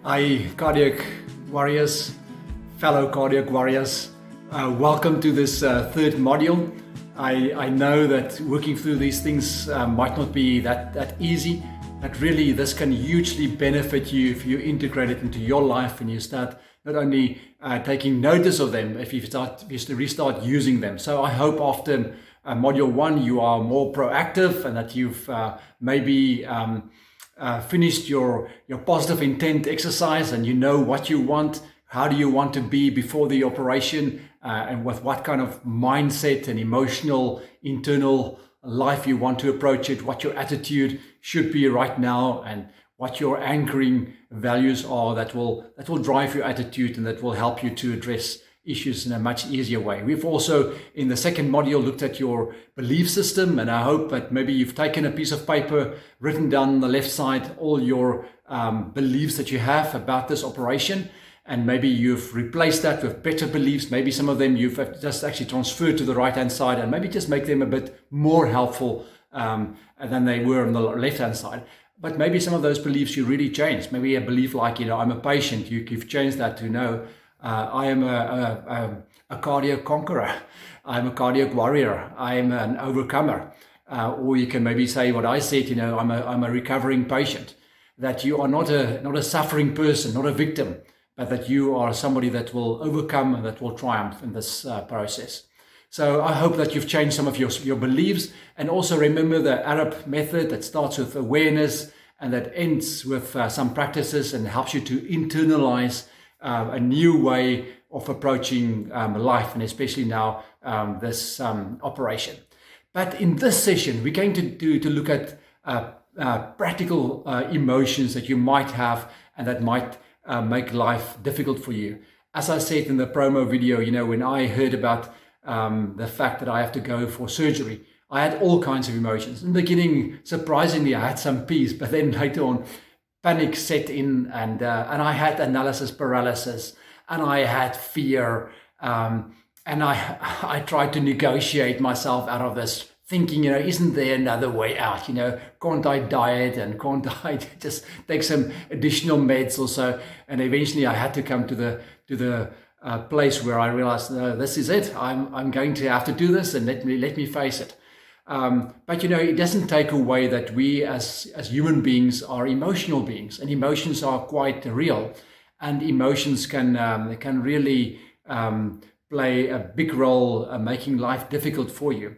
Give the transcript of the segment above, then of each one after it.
Hi, cardiac warriors, fellow cardiac warriors. Welcome to this third module. I know that working through these things might not be that easy, but really this can hugely benefit you if you integrate it into your life and you start not only taking notice of them, if you restart using them. So I hope after module one you are more proactive and that you've maybe finished your positive intent exercise and you know what you want, how do you want to be before the operation, and with what kind of mindset and emotional internal life you want to approach it, what your attitude should be right now, and what your anchoring values are that will drive your attitude and that will help you to address issues in a much easier way. We've also, in the second module, looked at your belief system, and I hope that maybe you've taken a piece of paper, written down on the left side all your beliefs that you have about this operation, and maybe you've replaced that with better beliefs. Maybe some of them you've just actually transferred to the right-hand side and maybe just make them a bit more helpful than they were on the left-hand side. But maybe some of those beliefs you really changed. Maybe a belief like, I'm a patient. You've changed that to no, I am a cardiac conqueror. I'm a cardiac warrior. I'm an overcomer. Or you can maybe say what I said, I'm a recovering patient. That you are not a suffering person, not a victim, but that you are somebody that will overcome and that will triumph in this process. So I hope that you've changed some of your beliefs, and also remember the Arab method that starts with awareness and that ends with some practices and helps you to internalize a new way of approaching life, and especially now this operation. But in this session, we're going to look at practical emotions that you might have and that might make life difficult for you. As I said in the promo video, when I heard about the fact that I have to go for surgery, I had all kinds of emotions. In the beginning, surprisingly, I had some peace, but then later on, panic set in, and I had analysis paralysis, and I had fear, and I tried to negotiate myself out of this, thinking, isn't there another way out? Can't I diet, and can't I just take some additional meds or so? And eventually, I had to come to the place where I realized, no, this is it. I'm going to have to do this, and let me face it. But it doesn't take away that we as human beings are emotional beings, and emotions are quite real, and emotions can really play a big role making life difficult for you.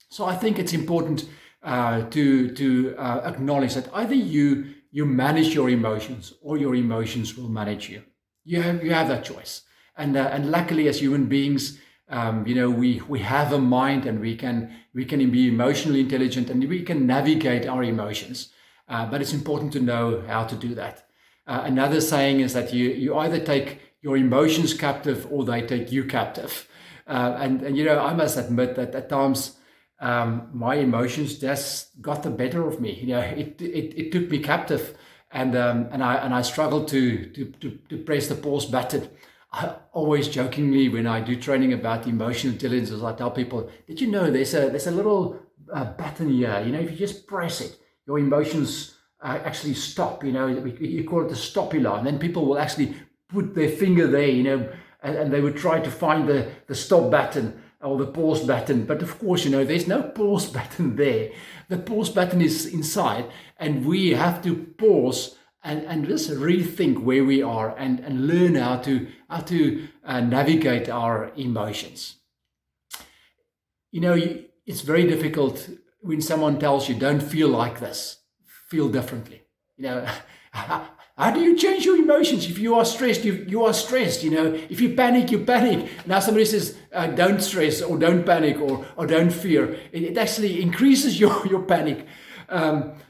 So I think it's important to acknowledge that either you manage your emotions or your emotions will manage you. You have that choice, and luckily as human beings, we have a mind, and we can be emotionally intelligent, and we can navigate our emotions. But it's important to know how to do that. Another saying is that you either take your emotions captive or they take you captive. And I must admit that at times my emotions just got the better of me. It took me captive, and I struggled to press the pause button. I always jokingly, when I do training about emotional intelligence, I tell people, did you know there's a little button here, if you just press it, your emotions actually stop, you call it the stopula, and then people will actually put their finger there, and they would try to find the stop button or the pause button. But of course, there's no pause button there. The pause button is inside, and we have to pause and just rethink where we are and learn how to navigate our emotions. It's very difficult when someone tells you, don't feel like this, feel differently. How do you change your emotions? If you are stressed, you are stressed. If you panic, you panic. Now somebody says, don't stress or don't panic or don't fear. It actually increases your panic.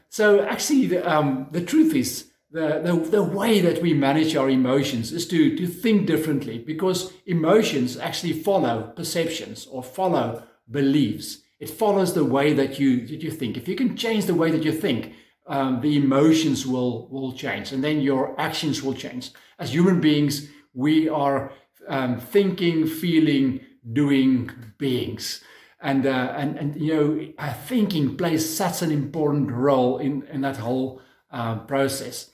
So actually the truth is, the way that we manage our emotions is to think differently, because emotions actually follow perceptions or follow beliefs. It follows the way that you think. If you can change the way that you think, the emotions will change, and then your actions will change. As human beings, we are thinking, feeling, doing beings. And thinking plays such an important role in that whole process.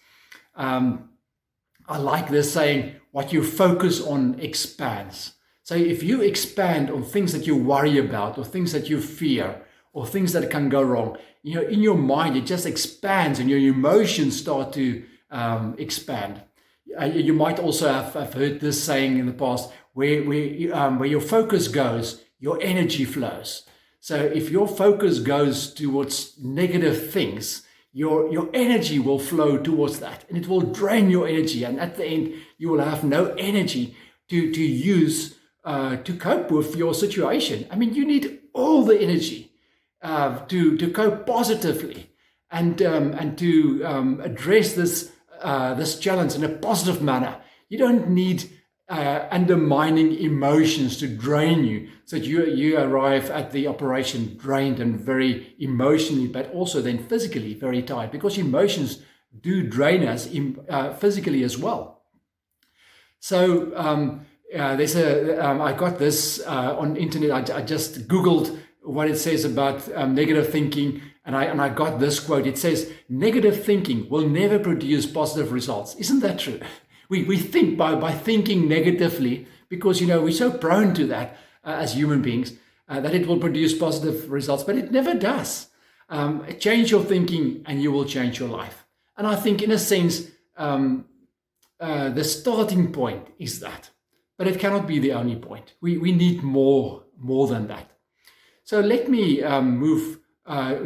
I like this saying, what you focus on expands. So if you expand on things that you worry about, or things that you fear, or things that can go wrong, in your mind, it just expands and your emotions start to expand. You might also have heard this saying in the past, where your focus goes, your energy flows. So if your focus goes towards negative things, your energy will flow towards that, and it will drain your energy. And at the end, you will have no energy to use to cope with your situation. I mean, you need all the energy to cope positively and to address this challenge in a positive manner. You don't need undermining emotions to drain you, so that you arrive at the operation drained and very emotionally, but also then physically very tired, because emotions do drain us physically as well. So I got this on internet. I just Googled what it says about negative thinking, and I got this quote. It says, negative thinking will never produce positive results. Isn't that true? We think by thinking negatively, because we're so prone to that as human beings, that it will produce positive results, but it never does. Change your thinking and you will change your life. And I think, in a sense, the starting point is that, but it cannot be the only point. We need more than that. So let me move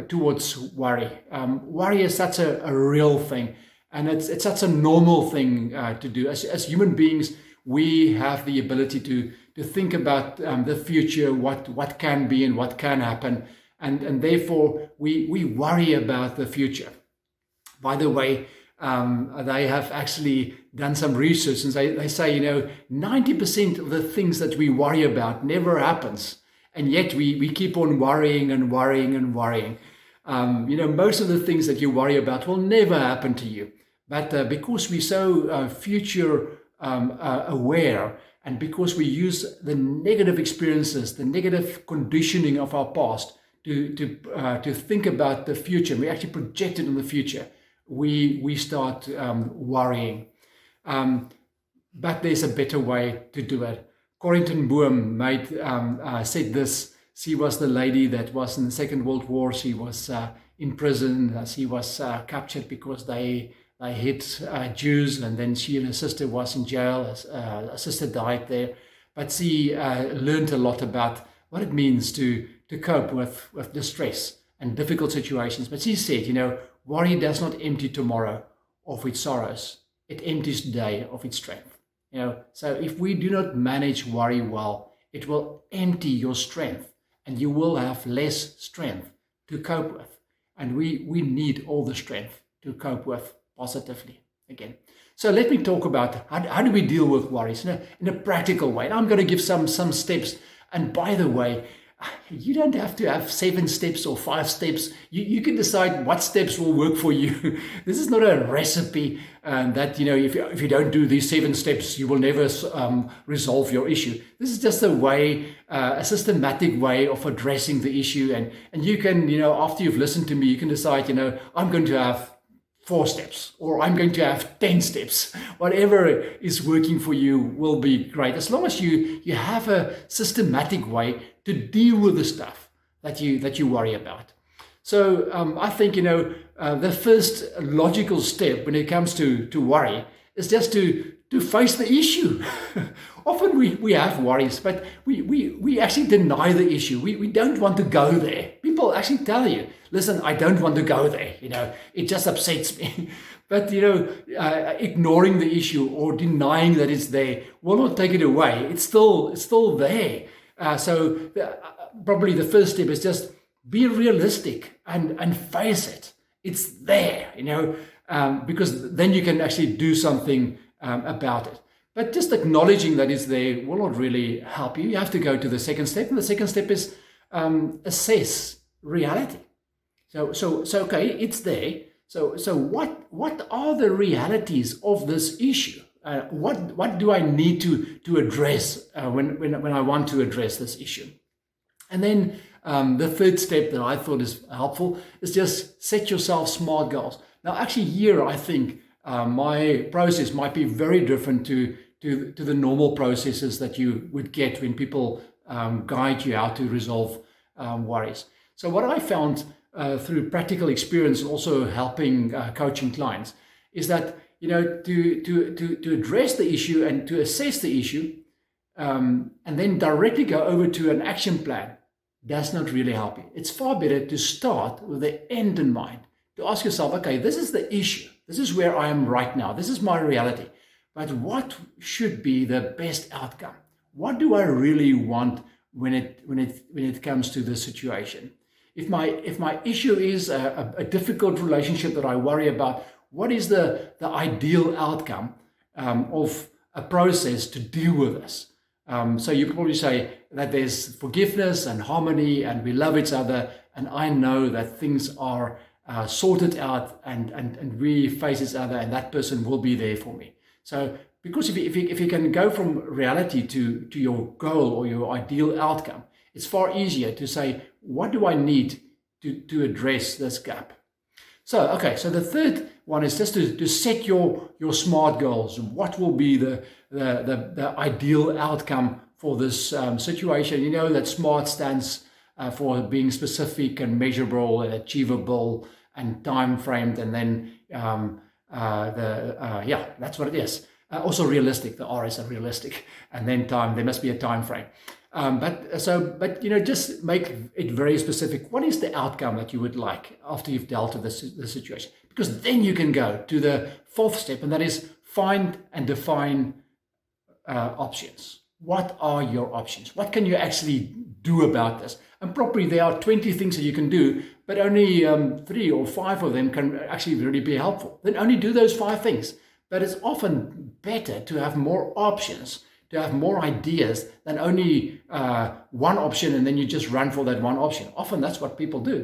towards worry. Worry is such a real thing. And it's such a normal thing to do. As human beings, we have the ability to think about the future, what can be and what can happen. And therefore, we worry about the future. By the way, they have actually done some research, and they say, 90% of the things that we worry about never happens. And yet we keep on worrying and worrying and worrying. Most of the things that you worry about will never happen to you. But because we're so future aware, and because we use the negative experiences, the negative conditioning of our past to think about the future, we actually project it on the future, we start worrying. But there's a better way to do it. Corrie ten Boom said this. She was the lady that was in the Second World War. She was in prison. She was captured because they hit Jews, and then she and her sister was in jail. Her sister died there. But she learned a lot about what it means to cope with distress and difficult situations. But she said, worry does not empty tomorrow of its sorrows. It empties today of its strength. So if we do not manage worry well, it will empty your strength, and you will have less strength to cope with. And we need all the strength to cope with positively again. So let me talk about how do we deal with worries in a practical way. And I'm going to give some steps. And by the way, you don't have to have 7 steps or 5 steps. You can decide what steps will work for you. This is not a recipe that, if you don't do these 7 steps, you will never resolve your issue. This is just a systematic way of addressing the issue. And you can, after you've listened to me, you can decide, I'm going to have 4 steps, or I'm going to have 10 steps. Whatever is working for you will be great, as long as you have a systematic way to deal with the stuff that you worry about. So I think the first logical step when it comes to worry is just to face the issue. Often we have worries, but we actually deny the issue. We don't want to go there. People actually tell you, listen, I don't want to go there. It just upsets me. But ignoring the issue or denying that it's there will not take it away. It's still there. So probably the first step is just be realistic and face it. It's there, because then you can actually do something about it. But just acknowledging that it's there will not really help you. You have to go to the second step, and the second step is assess reality. So okay, it's there. So what are the realities of this issue? What do I need to address when I want to address this issue? And then the third step that I thought is helpful is just set yourself SMART goals. Now, actually, here I think my process might be very different to the normal processes that you would get when people guide you how to resolve worries. So what I found through practical experience and also helping coaching clients is that, to address the issue and to assess the issue, and then directly go over to an action plan does not really help you. It's far better to start with the end in mind, to ask yourself, okay, this is the issue. This is where I am right now. This is my reality. But what should be the best outcome? What do I really want when it comes to this situation? If my issue is a difficult relationship that I worry about, what is the ideal outcome of a process to deal with this? So you probably say that there's forgiveness and harmony and we love each other, and I know that things are sorted out and we face each other and that person will be there for me. So because if you can go from reality to your goal or your ideal outcome, it's far easier to say, what do I need to address this gap? So, okay, so the third one is just to set your SMART goals. What will be the ideal outcome for this situation? You know that SMART stands for being specific and measurable and achievable and time framed, and then that's what it is. Also realistic. The R is a realistic, and then time. There must be a time frame. But just make it very specific. What is the outcome that you would like after you've dealt with the situation? Because then you can go to the fourth step, and that is find and define options. What are your options? What can you actually do about this? And probably there are 20 things that you can do, but only 3 or 5 of them can actually really be helpful. Then only do those 5 things. But it's often better to have more options, to have more ideas than only one option, and then you just run for that one option. Often that's what people do.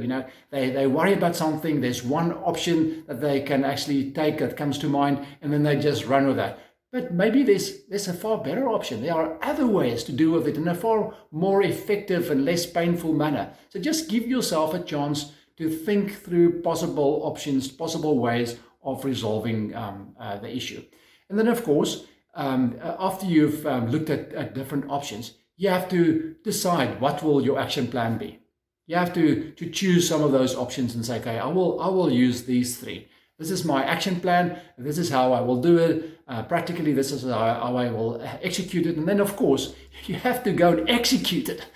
They worry about something. There's one option that they can actually take that comes to mind, and then they just run with that. But maybe there's a far better option. There are other ways to do with it in a far more effective and less painful manner. So just give yourself a chance to think through possible options, possible ways of resolving the issue. And then, of course, after you've looked at different options, you have to decide what will your action plan be. You have to choose some of those options and say, okay, I will use these 3. This is my action plan. This is how I will do it. Practically, this is how I will execute it. And then, of course, you have to go and execute it.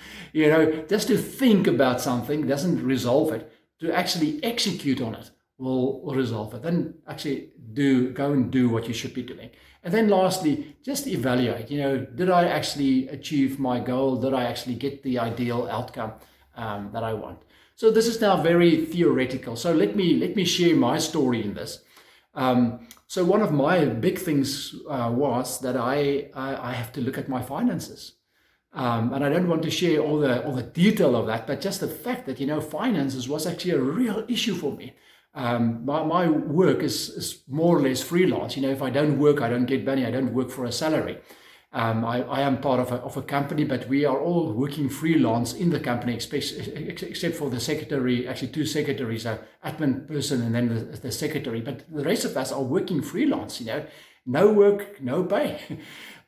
Just to think about something doesn't resolve it. To actually execute on it will resolve it. Then actually go and do what you should be doing. And then lastly, just evaluate, did I actually achieve my goal? Did I actually get the ideal outcome that I want? So this is now very theoretical. So let me share my story in this. So one of my big things was that I have to look at my finances. And I don't want to share all the detail of that, but just the fact that, finances was actually a real issue for me. My work is more or less freelance. If I don't work, I don't get money. I don't work for a salary. I am part of a company, but we are all working freelance in the company, except for the secretary, actually 2 secretaries, an admin person and then the secretary. But the rest of us are working freelance, no work, no pay.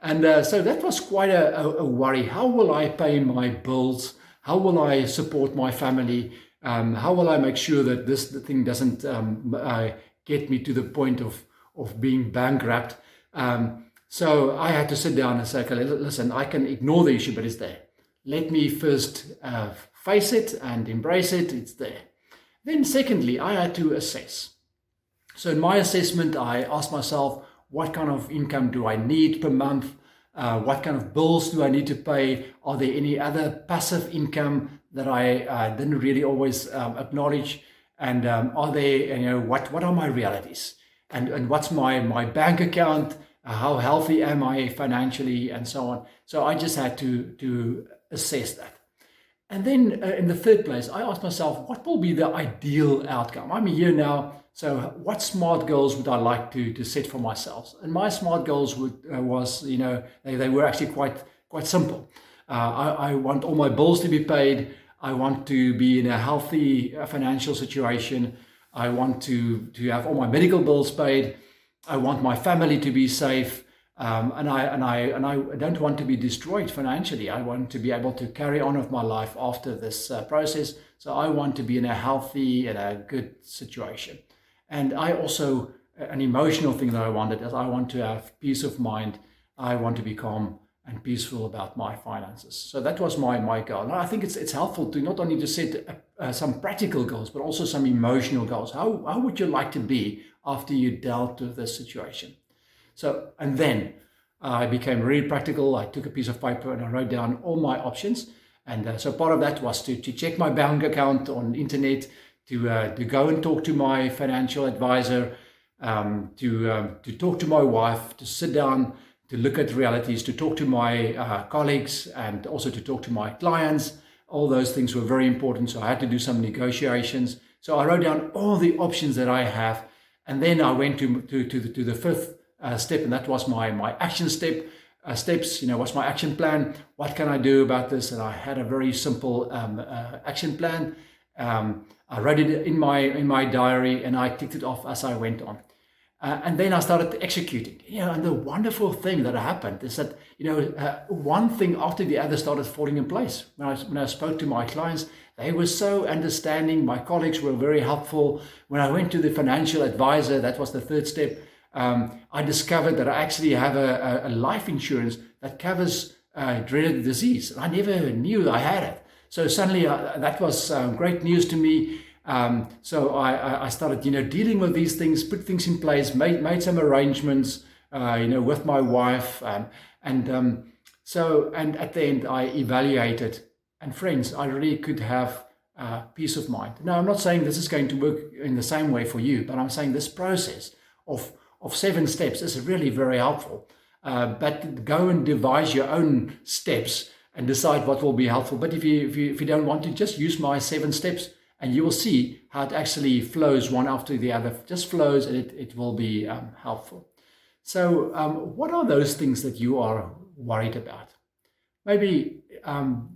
And so that was quite a worry. How will I pay my bills? How will I support my family? How will I make sure that the thing doesn't get me to the point of being bankrupt? So I had to sit down and say, okay, listen, I can ignore the issue, but it's there. Let me first face it and embrace it. It's there. Then secondly, I had to assess. So in my assessment, I asked myself, what kind of income do I need per month? What kind of bills do I need to pay? Are there any other passive income that I didn't really always acknowledge? And are there, what are my realities? And what's my bank account? How healthy am I financially, and so on. So I just had to assess that. And then in the third place, I asked myself, what will be the ideal outcome? I'm here now, so what SMART goals would I like to set for myself? And my SMART goals was, they were actually quite simple. I want all my bills to be paid. I want to be in a healthy financial situation. I want to have all my medical bills paid. I want my family to be safe. And I don't want to be destroyed financially. I want to be able to carry on with my life after this process. So I want to be in a healthy and a good situation. And I also, an emotional thing that I wanted is I want to have peace of mind. I want to be calm and peaceful about my finances. So that was my goal. And I think it's helpful to not only to set some practical goals, but also some emotional goals. How would you like to be after you dealt with this situation? So, and then I became really practical. I took a piece of paper and I wrote down all my options. And so part of that was to check my bank account on the internet, to go and talk to my financial advisor, to talk to my wife, to sit down, to look at realities, to talk to my colleagues, and also to talk to my clients. All those things were very important. So I had to do some negotiations. So I wrote down all the options that I have. And then I went to the fifth step, and that was my action steps. What's my action plan? What can I do about this? And I had a very simple action plan. I wrote it in my diary, and I ticked it off as I went on. And then I started executing. And the wonderful thing that happened is that one thing after the other started falling in place. When I spoke to my clients, they were so understanding. My colleagues were very helpful. When I went to the financial advisor, that was the third step. I discovered that I actually have a life insurance that covers dreaded disease. I never knew I had it. So suddenly that was great news to me. So I started, dealing with these things, put things in place, made some arrangements, with my wife. And at the end I evaluated. And friends, I really could have peace of mind. Now, I'm not saying this is going to work in the same way for you, but I'm saying this process of 7 steps is really very helpful. But go and devise your own steps and decide what will be helpful. But if you don't want to, just use my 7 steps, and you will see how it actually flows one after the other. Just flows, and it will be helpful. So what are those things that you are worried about? Maybe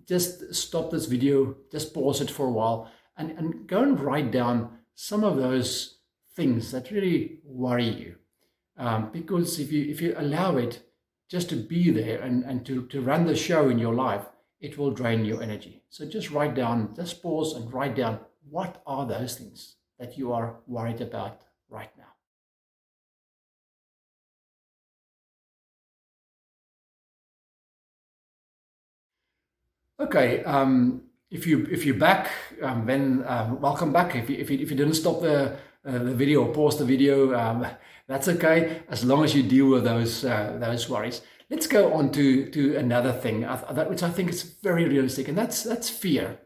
just stop this video, just pause it for a while, and go and write down some of those things that really worry you. Because if you allow it just to be there and to run the show in your life, it will drain your energy. So just write down, just pause and write down, what are those things that you are worried about right now? Okay, if you're back, then welcome back. If you didn't stop the video or pause the video, that's okay, as long as you deal with those worries. Let's go on to another thing, which I think is very realistic, and that's fear.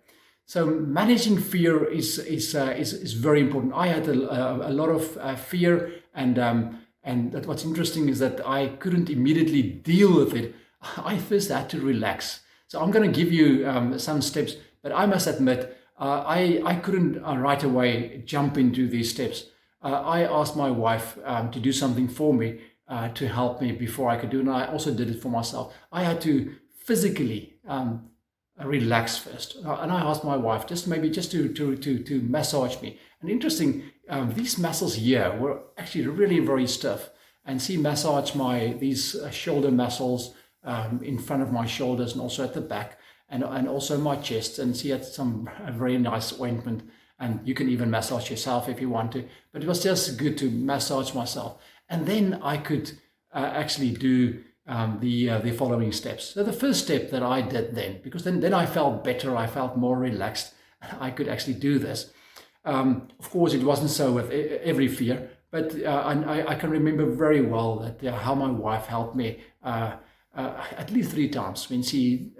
So managing fear is very important. I had a lot of fear, and that what's interesting is that I couldn't immediately deal with it. I first had to relax. So I'm going to give you some steps, but I must admit, I couldn't right away jump into these steps. I asked my wife to do something for me to help me before I could do it, and I also did it for myself. I had to physically relax first, and I asked my wife just to massage me. And interesting, these muscles here were actually really very stiff, and she massaged these shoulder muscles in front of my shoulders and also at the back, and also my chest. And she had some very nice ointment, and you can even massage yourself if you want to, but it was just good to massage myself. And then I could actually do the following steps. So the first step that I did then, because then I felt better, I felt more relaxed, I could actually do this. Of course, it wasn't so with every fear, but I can remember very well that how my wife helped me at least 3 times when she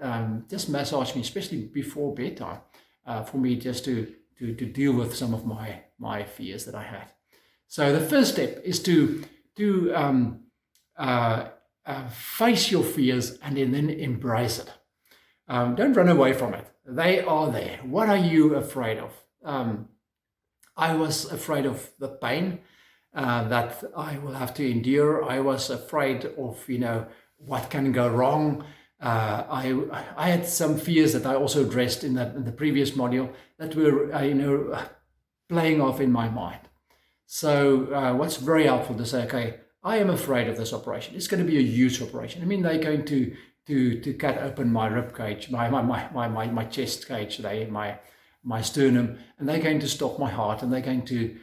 just massaged me, especially before bedtime, for me just to deal with some of my fears that I had. So the first step is to face your fears and then embrace it. Don't run away from it. They are there. What are you afraid of? I was afraid of the pain that I will have to endure. I was afraid of, what can go wrong. I had some fears that I also addressed in the previous module that were, playing off in my mind. So what's very helpful to say, okay, I am afraid of this operation. It's going to be a huge operation. I mean, they're going to cut open my rib cage, my chest cage today, my sternum, and they're going to stop my heart, and they're going to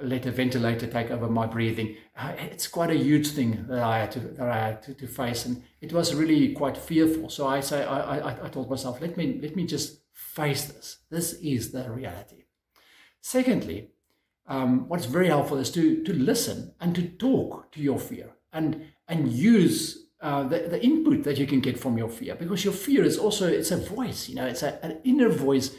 let a ventilator take over my breathing. It's quite a huge thing that I had to face, and it was really quite fearful. So I told myself, let me just face this. This is the reality. Secondly, what's very helpful is to listen and to talk to your fear and use the input that you can get from your fear, because your fear is also, it's a voice, it's an inner voice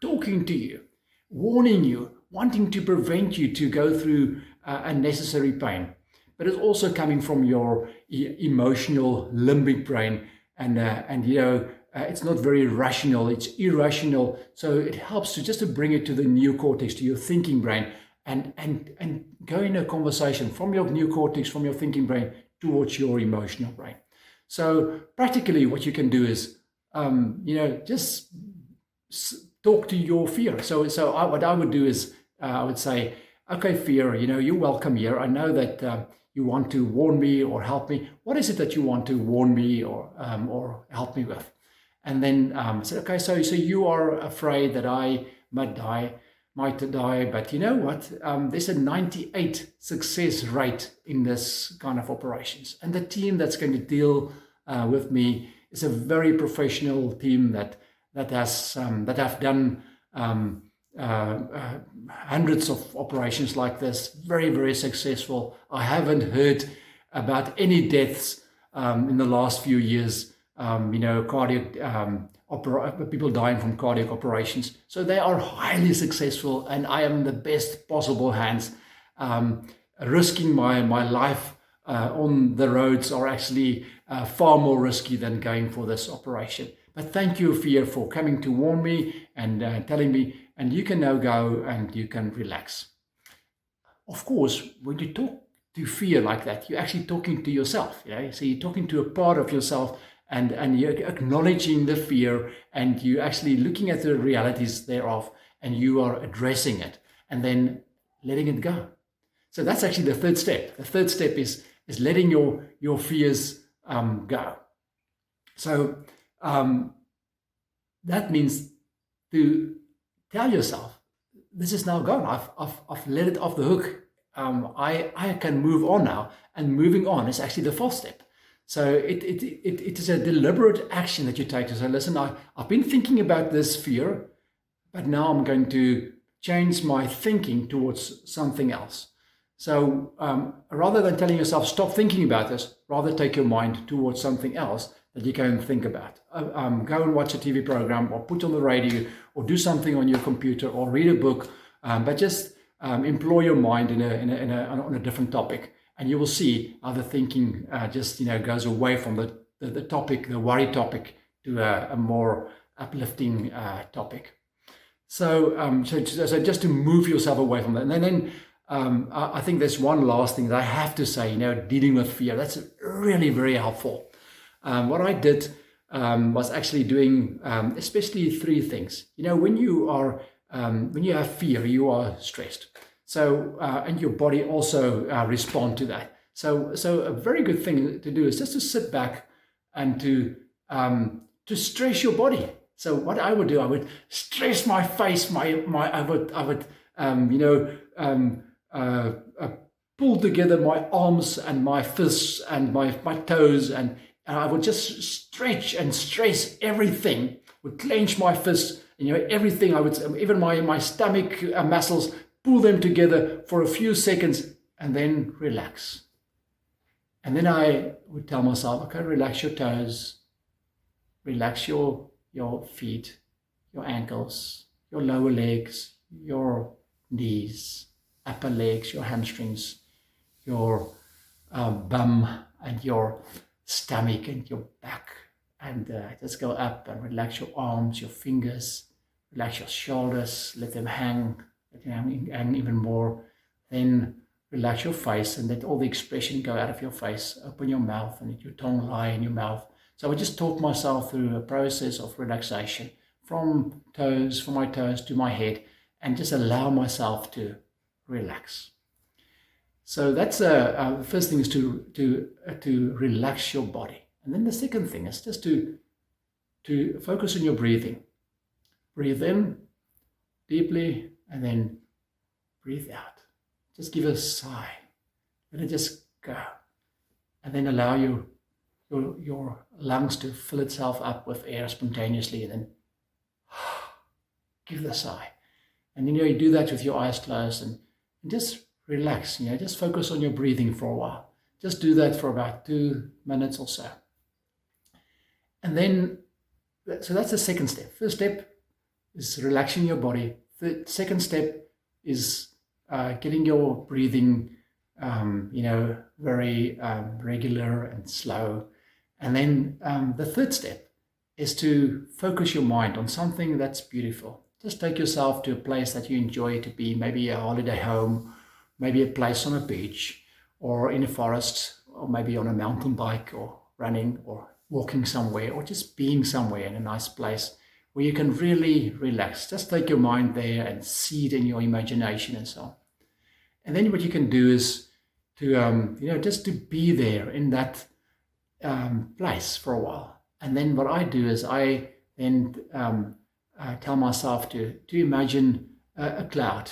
talking to you, warning you, wanting to prevent you to go through unnecessary pain. But it's also coming from your emotional limbic brain, and it's not very rational, it's irrational. So it helps to bring it to the neocortex, to your thinking brain, and go in a conversation from your neocortex, from your thinking brain towards your emotional brain. So practically what you can do is, just talk to your fear. So what I would do is, I would say, okay, fear, you're welcome here. I know that you want to warn me or help me. What is it that you want to warn me or help me with? And then I said, okay, so you are afraid that I might die, but you know what? There's a 98 success rate in this kind of operations. And the team that's going to deal with me is a very professional team that have done hundreds of operations like this, very, very successful. I haven't heard about any deaths in the last few years, cardiac people dying from cardiac operations. So they are highly successful, and I am in the best possible hands. Risking my life on the roads are actually far more risky than going for this operation. But thank you, fear, for coming to warn me and telling me, and you can now go and you can relax. Of course, when you talk to fear like that, you're actually talking to yourself. So you're talking to a part of yourself, and you're acknowledging the fear, and you're actually looking at the realities thereof, and you are addressing it and then letting it go. So that's actually the third step. The third step is letting your fears go. So that means to tell yourself, this is now gone. I've let it off the hook. I can move on now, and moving on is actually the fourth step. So it is a deliberate action that you take to say, listen, I've been thinking about this fear, but now I'm going to change my thinking towards something else. So rather than telling yourself, stop thinking about this, rather take your mind towards something else that you can think about. Go and watch a TV program, or put on the radio, or do something on your computer, or read a book, but just employ your mind on a different topic. And you will see how the thinking goes away from the topic, the worry topic, to a more uplifting topic. So just to move yourself away from that. And then I think there's one last thing that I have to say, dealing with fear. That's really very helpful. What I did was actually doing especially three things. When you have fear, you are stressed. So, and your body also respond to that. So a very good thing to do is just to sit back and to stress your body. So what I would do, I would stress my face, I would pull together my arms and my fists and my toes, and I would just stretch and stress everything. Would clench my fists, everything. I would, even my stomach muscles, pull them together for a few seconds and then relax. And then I would tell myself, okay, relax your toes, relax your feet, your ankles, your lower legs, your knees, upper legs, your hamstrings, your bum and your stomach and your back. And just go up and relax your arms, your fingers, relax your shoulders, let them hang even more. Then relax your face and let all the expression go out of your face. Open your mouth and let your tongue lie in your mouth. So I would just talk myself through a process of relaxation from my toes to my head, and just allow myself to relax. So that's the first thing is to relax your body. And then the second thing is just to focus on your breathing. Breathe in deeply and then breathe out. Just give a sigh. Let it just go. And then allow your lungs to fill itself up with air spontaneously, and then give the sigh. And you do that with your eyes closed and just relax. Just focus on your breathing for a while. Just do that for about 2 minutes or so. And then, so that's the second step. First step is relaxing your body. The second step is getting your breathing, very regular and slow. And then the third step is to focus your mind on something that's beautiful. Just take yourself to a place that you enjoy to be, maybe a holiday home, maybe a place on a beach or in a forest, or maybe on a mountain bike or running or walking somewhere, or just being somewhere in a nice place where you can really relax. Just take your mind there and see it in your imagination and so on. And then what you can do is to, just to be there in that place for a while. And then what I do is I then tell myself to imagine a cloud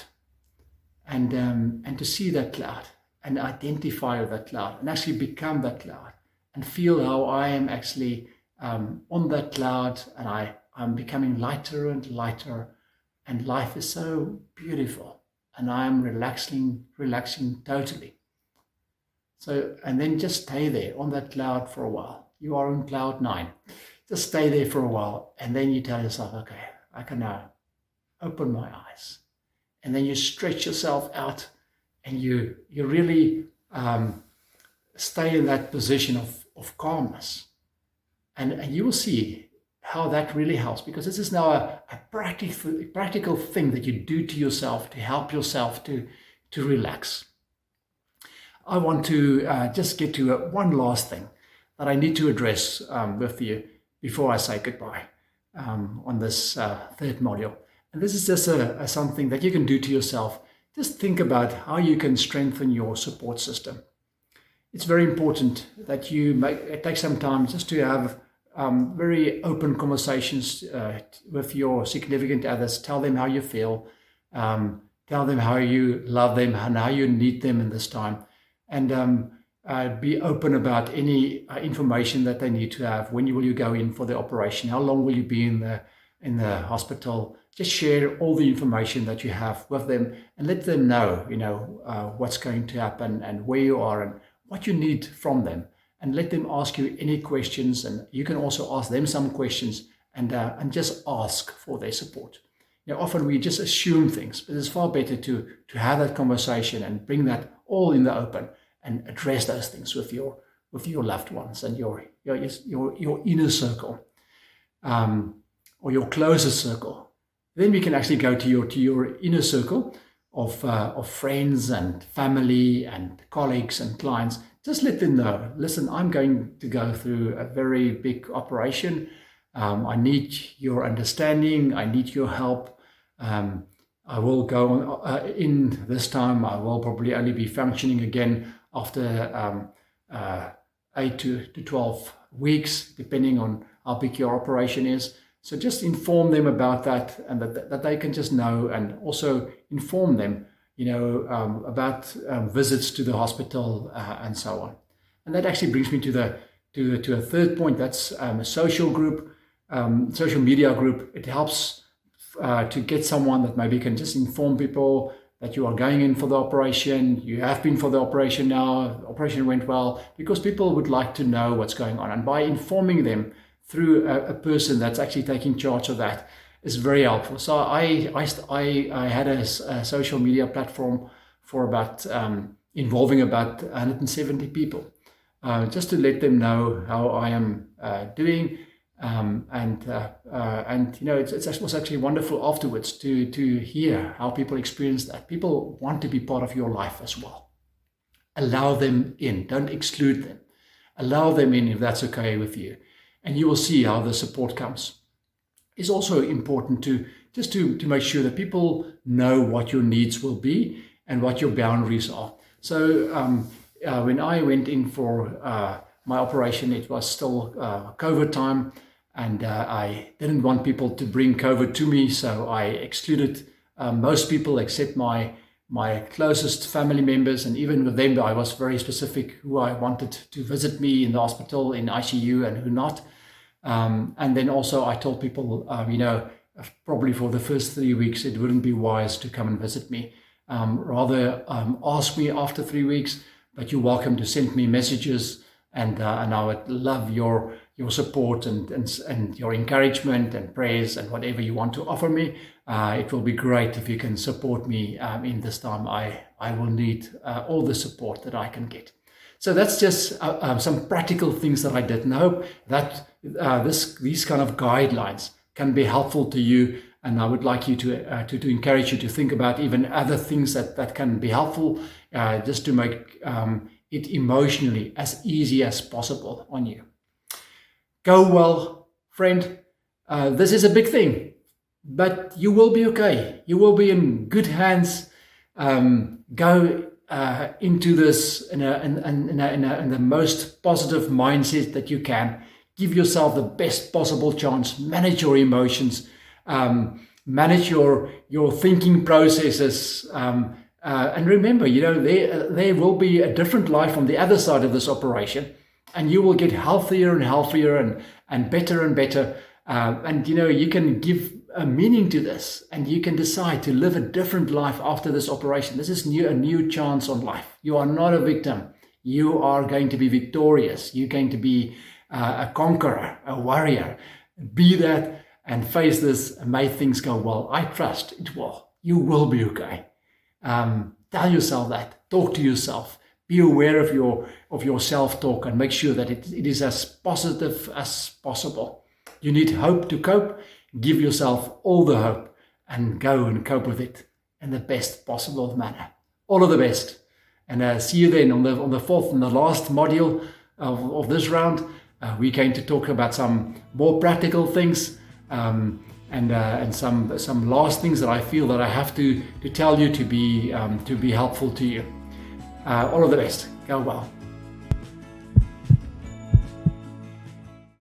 and to see that cloud and identify that cloud and actually become that cloud and feel how I am actually on that cloud, and I'm becoming lighter and lighter, and life is so beautiful, and I'm relaxing totally. So, and then just stay there on that cloud for a while. You are on cloud 9. Just stay there for a while, and then you tell yourself, okay, I can now open my eyes. And then you stretch yourself out, and you really stay in that position of calmness. And you will see how that really helps, because this is now a practical thing that you do to yourself to help yourself to relax. I want to just get to one last thing that I need to address with you before I say goodbye on this third module. And this is just something that you can do to yourself. Just think about how you can strengthen your support system. It's very important that you take some time just to have very open conversations with your significant others. Tell them how you feel. Tell them how you love them and how you need them in this time. And be open about any information that they need to have. When will you go in for the operation? How long will you be in the hospital? Just share all the information that you have with them and let them know, what's going to happen and where you are and what you need from them. And let them ask you any questions, and you can also ask them some questions and just ask for their support. Often we just assume things, but it's far better to have that conversation and bring that all in the open and address those things with your loved ones and your inner circle, or your closest circle. Then we can actually go to your inner circle of friends and family and colleagues and clients. Just let them know, listen, I'm going to go through a very big operation. I need your understanding. I need your help. I will go in this time. I will probably only be functioning again after 8 to 12 weeks, depending on how big your operation is. So just inform them about that, and that they can just know, and also inform them, about visits to the hospital and so on. And that actually brings me to a third point. That's a social group, social media group. It helps to get someone that maybe can just inform people that you are going in for the operation. You have been for the operation now. The operation went well, because people would like to know what's going on. And by informing them through a person that's actually taking charge of that is very helpful. So I had a social media platform for about involving about 170 people, just to let them know how I am doing. It was actually wonderful afterwards to hear how people experience that. People want to be part of your life as well. Allow them in. Don't exclude them. Allow them in if that's okay with you. And you will see how the support comes. It's also important to make sure that people know what your needs will be and what your boundaries are. So when I went in for my operation, it was still COVID time, and I didn't want people to bring COVID to me, so I excluded most people except my closest family members, and even with them I was very specific who I wanted to visit me in the hospital, in ICU, and who not. And then also I told people, probably for the first 3 weeks it wouldn't be wise to come and visit me. Rather ask me after 3 weeks, but you're welcome to send me messages, and I would love your support and your encouragement and prayers and whatever you want to offer me. It will be great if you can support me in this time. I will need all the support that I can get. So that's just some practical things that I did, and I hope that these kind of guidelines can be helpful to you. And I would like you to encourage you to think about even other things that can be helpful, just to make it emotionally as easy as possible on you. Go well, friend. This is a big thing, but you will be okay. You will be in good hands. Go into this in the most positive mindset that you can. Give yourself the best possible chance. Manage your emotions. Manage your thinking processes. And remember, there will be a different life on the other side of this operation, and you will get healthier and healthier and better. And you can give a meaning to this, and you can decide to live a different life after this operation. This is a new chance on life. You are not a victim. You are going to be victorious. You're going to be a conqueror, a warrior. Be that and face this, and may things go well. I trust it will. You will be okay. Tell yourself that. Talk to yourself. Be aware of your self-talk, and make sure that it is as positive as possible. You need hope to cope. Give yourself all the hope and go and cope with it in the best possible manner. All of the best. And see you then on the fourth and the last module of this round. We're going to talk about some more practical things, and some last things that I feel that I have to tell you to be helpful to you. All of the best. Go well.